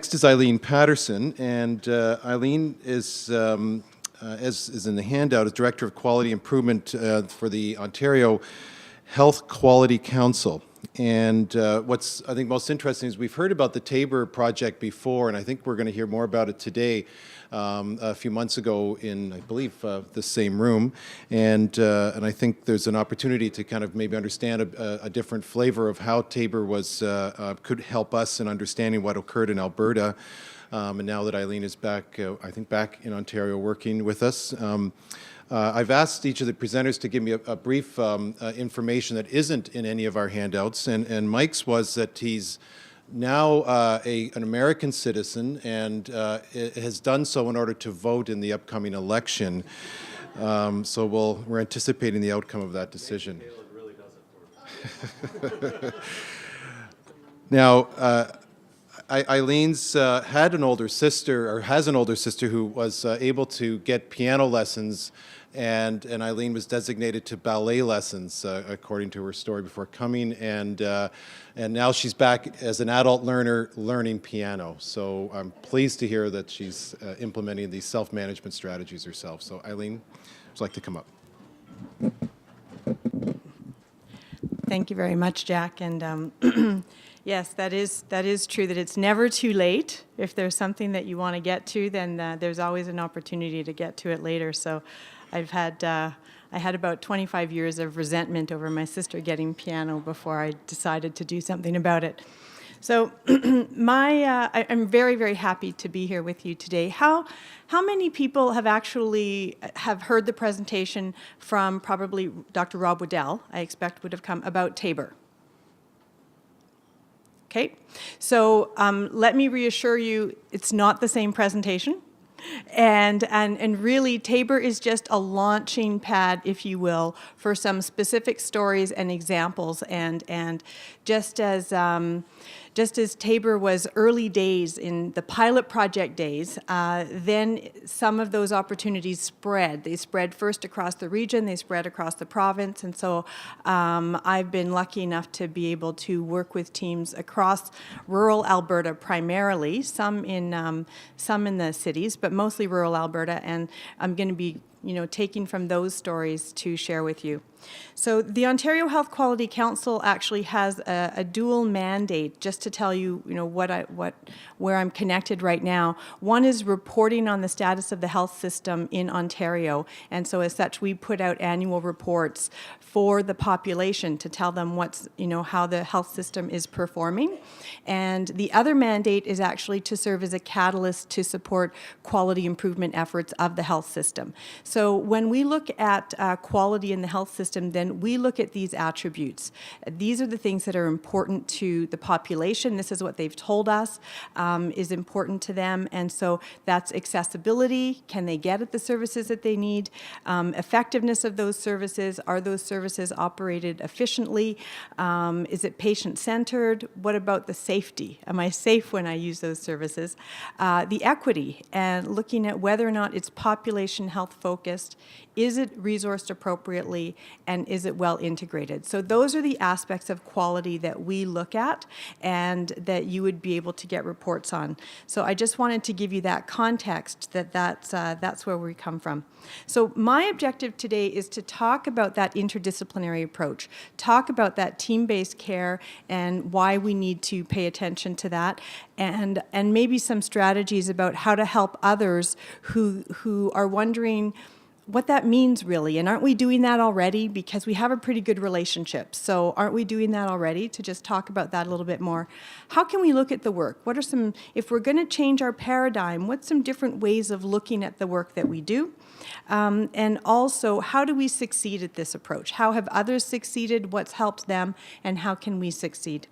Next is Eileen Patterson, and Eileen is, as is in the handout, is Director of Quality Improvement for the Ontario Health Quality Council. And what's, I think, most interesting is we've heard about the Tabor project before, and I think we're going to hear more about it today. A few months ago in, I believe, the same room, and I think there's an opportunity to kind of maybe understand a different flavor of how Tabor was could help us in understanding what occurred in Alberta. And now that Eileen is back, I think back in Ontario working with us. I've asked each of the presenters to give me a brief information that isn't in any of our handouts, and Mike's was that he's now an American citizen and has done so in order to vote in the upcoming election. So we're anticipating the outcome of that decision. Now, Eileen's had an older sister, or has an older sister, who was able to get piano lessons, and Eileen was designated to ballet lessons, according to her story before coming, and now she's back as an adult learner learning piano. So I'm pleased to hear that she's implementing these self-management strategies herself. So Eileen, would you like to come up? Thank you very much, Jack. And yes, that is true, that it's never too late. If there's something that you want to get to, then there's always an opportunity to get to it later. So I had about 25 years of resentment over my sister getting piano before I decided to do something about it. So I'm very, very happy to be here with you today. How many people have actually heard the presentation from probably Dr. Rob Waddell, I expect would have come, about Tabor? Okay, so let me reassure you, it's not the same presentation. And really, Tabor is just a launching pad, if you will, for some specific stories and examples. And just as Tabor was early days in the pilot project days, then some of those opportunities spread. They spread first across the region, they spread across the province, and so I've been lucky enough to be able to work with teams across rural Alberta primarily, some in the cities, but mostly rural Alberta, and I'm going to be taking from those stories to share with you. So the Ontario Health Quality Council actually has a dual mandate, just to tell you, where I'm connected right now. One is reporting on the status of the health system in Ontario, and so as such, we put out annual reports for the population to tell them how the health system is performing. And the other mandate is actually to serve as a catalyst to support quality improvement efforts of the health system. So when we look at quality in the health system, then we look at these attributes. These are the things that are important to the population. This is what they've told us is important to them. And so that's accessibility. Can they get at the services that they need? Effectiveness of those services. Are those services operated efficiently? Is it patient-centered? What about the safety? Am I safe when I use those services? The equity, and looking at whether or not it's population health focused. Is it resourced appropriately, and is it well integrated? So those are the aspects of quality that we look at and that you would be able to get reports on. So I just wanted to give you that context, that's where we come from. So my objective today is to talk about that interdisciplinary approach, talk about that team-based care and why we need to pay attention to that, and maybe some strategies about how to help others who are wondering what that means really. And aren't we doing that already? Because we have a pretty good relationship. So aren't we doing that already? To just talk about that a little bit more. How can we look at the work? What are some, if we're going to change our paradigm, what's some different ways of looking at the work that we do? And also, how do we succeed at this approach? How have others succeeded? What's helped them? And how can we succeed?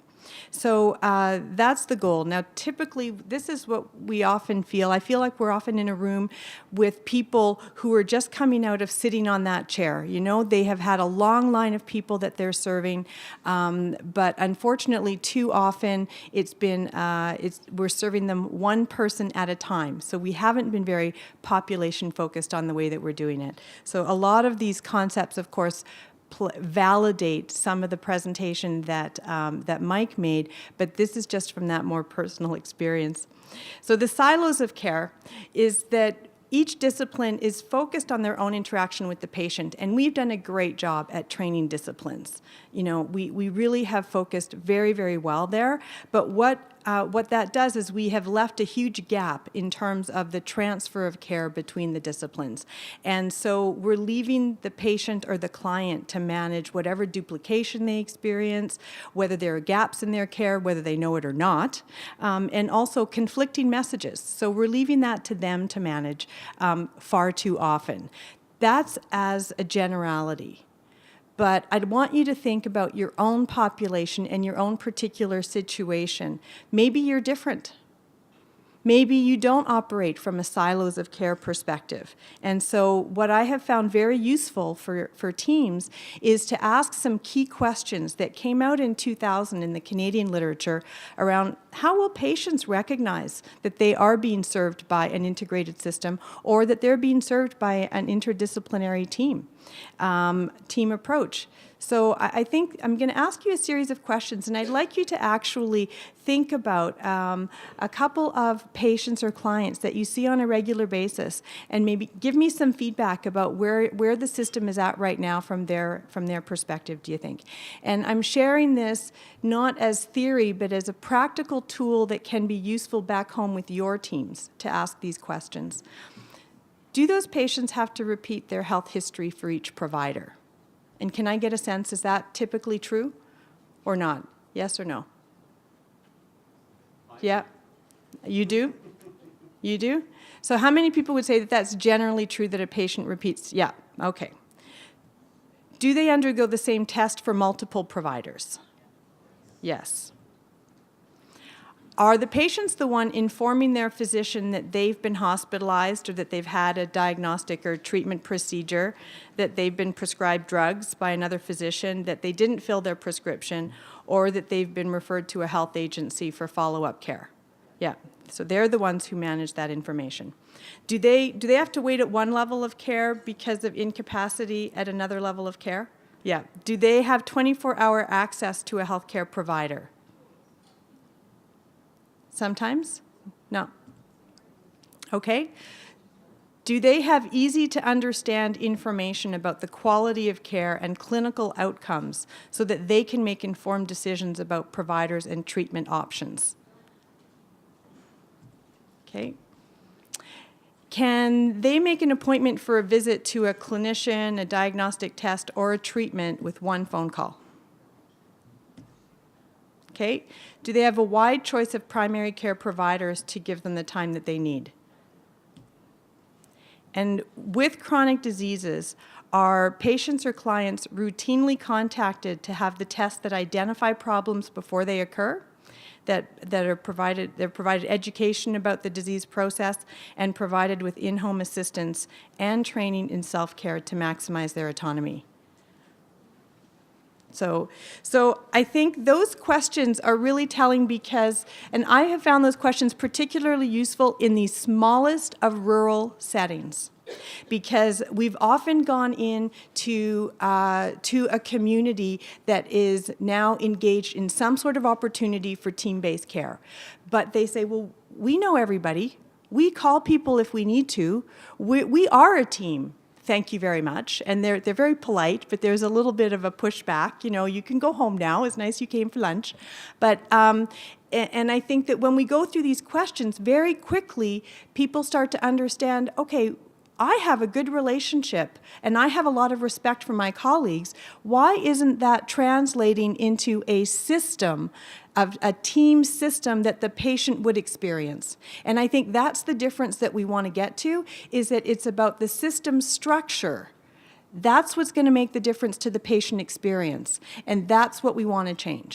So that's the goal. Now, typically, this is what we often feel. I feel like we're often in a room with people who are just coming out of sitting on that chair. They have had a long line of people that they're serving, but unfortunately, too often, we're serving them one person at a time. So we haven't been very population focused on the way that we're doing it. So a lot of these concepts, of course, validate some of the presentation that, that Mike made, but this is just from that more personal experience. So the silos of care is that each discipline is focused on their own interaction with the patient, and we've done a great job at training disciplines. You know, we really have focused very, very well there, but what that does is we have left a huge gap in terms of the transfer of care between the disciplines. And so we're leaving the patient or the client to manage whatever duplication they experience, whether there are gaps in their care, whether they know it or not, and also conflicting messages. So we're leaving that to them to manage far too often. That's as a generality. But I'd want you to think about your own population and your own particular situation. Maybe you're different. Maybe you don't operate from a silos of care perspective. And so what I have found very useful for teams is to ask some key questions that came out in 2000 in the Canadian literature around how will patients recognize that they are being served by an integrated system or that they're being served by an interdisciplinary team approach. So I think I'm going to ask you a series of questions, and I'd like you to actually think about a couple of patients or clients that you see on a regular basis, and maybe give me some feedback about where the system is at right now from their perspective, do you think? And I'm sharing this not as theory, but as a practical tool that can be useful back home with your teams to ask these questions. Do those patients have to repeat their health history for each provider? And can I get a sense, is that typically true or not? Yes or no? Yeah. You do? You do? So how many people would say that that's generally true, that a patient repeats? Yeah, okay. Do they undergo the same test for multiple providers? Yes. Are the patients the one informing their physician that they've been hospitalized or that they've had a diagnostic or treatment procedure, that they've been prescribed drugs by another physician, that they didn't fill their prescription, or that they've been referred to a health agency for follow-up care? Yeah, so they're the ones who manage that information. Do they have to wait at one level of care because of incapacity at another level of care? Yeah. Do they have 24-hour access to a healthcare provider? Sometimes? No. Okay. Do they have easy to understand information about the quality of care and clinical outcomes so that they can make informed decisions about providers and treatment options? Okay. Can they make an appointment for a visit to a clinician, a diagnostic test, or a treatment with one phone call? Okay. Do they have a wide choice of primary care providers to give them the time that they need? And with chronic diseases, are patients or clients routinely contacted to have the tests that identify problems before they occur? They're provided education about the disease process and provided with in-home assistance and training in self-care to maximize their autonomy. So I think those questions are really telling because, and I have found those questions particularly useful in the smallest of rural settings, because we've often gone in to a community that is now engaged in some sort of opportunity for team-based care. But they say, well, we know everybody. We call people if we need to. We are a team. Thank you very much. And they're very polite, but there's a little bit of a pushback. You know, you can go home now. It's nice you came for lunch. But and I think that when we go through these questions, very quickly, people start to understand, okay, I have a good relationship and I have a lot of respect for my colleagues. Why isn't that translating into a system, a team system that the patient would experience? And I think that's the difference that we want to get to, is that it's about the system structure. That's what's going to make the difference to the patient experience. And that's what we want to change.